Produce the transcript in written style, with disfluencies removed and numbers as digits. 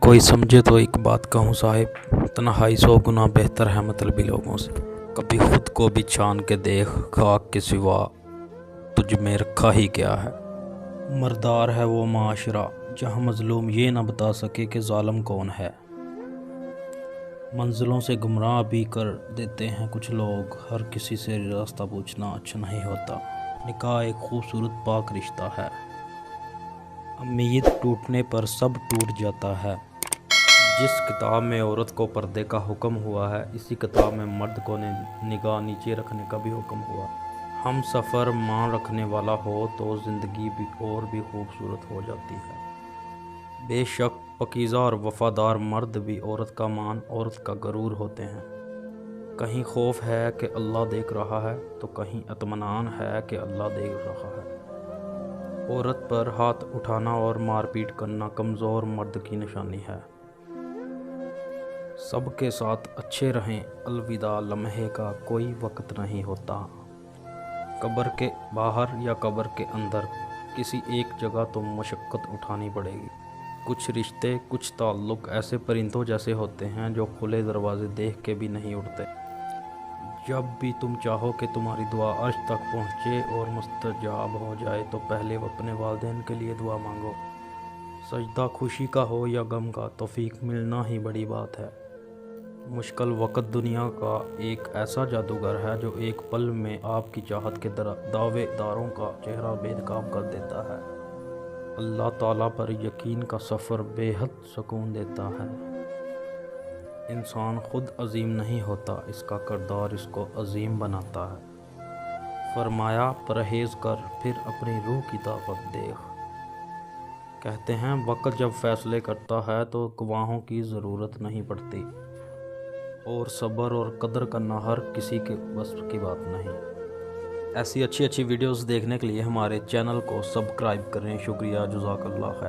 कोई समझे तो एक बात कहूँ साहिब, तन्हाई 100 गुना बेहतर है मतलबी लोगों से। कभी खुद को भी छान के देख, खाक के सिवा तुझ में रखा ही क्या है। मर्दार है वो माशरा जहाँ मजलूम ये ना बता सके कि जालिम कौन है। मंजिलों से गुमराह भी कर देते हैं कुछ लोग, हर किसी से रास्ता पूछना अच्छा नहीं होता। निकाह एक खूबसूरत पाक रिश्ता है, उम्मीद टूटने पर सब टूट जाता है। जिस किताब में औरत को पर्दे का हुक्म हुआ है, इसी किताब में मर्द को निगाह नीचे रखने का भी हुक्म हुआ। हम सफ़र मान रखने वाला हो तो ज़िंदगी भी और भी खूबसूरत हो जाती है। बेशक पकीज़ा और वफ़ादार मर्द भी औरत का मान, औरत का गरूर होते हैं। कहीं खौफ है कि अल्लाह देख रहा है तो कहीं इत्मीनान है कि अल्लाह देख रहा है। औरत पर हाथ उठाना और मारपीट करना कमज़ोर मर्द की निशानी है। सबके साथ अच्छे रहें, अलविदा लम्हे का कोई वक्त नहीं होता। कब्र के बाहर या कब्र के अंदर किसी एक जगह तो मशक्क़त उठानी पड़ेगी। कुछ रिश्ते, कुछ ताल्लुक़ ऐसे परिंदों जैसे होते हैं जो खुले दरवाजे देख के भी नहीं उड़ते। जब भी तुम चाहो कि तुम्हारी दुआ अर्श तक पहुँचे और मुस्तजाब हो जाए तो पहले अपने वालिदैन के लिए दुआ मांगो। सजदा खुशी का हो या गम का, तौफीक मिलना ही बड़ी बात है। मुश्किल वक़्त दुनिया का एक ऐसा जादूगर है जो एक पल में आपकी चाहत के दावेदारों का चेहरा बेनकाब कर देता है। अल्लाह ताला पर यकीन का सफ़र बेहद सुकून देता है। इंसान खुद अजीम नहीं होता, इसका किरदार इसको अजीम बनाता है। फरमाया परहेज़ कर फिर अपनी रूह की ताकत देख। कहते हैं वक़्त जब फ़ैसले करता है तो गवाहों की ज़रूरत नहीं पड़ती, और सब्र और कदर करना हर किसी के बस की बात नहीं। ऐसी अच्छी वीडियोस देखने के लिए हमारे चैनल को सब्सक्राइब करें। शुक्रिया, जज़ाकल्लाह खैर।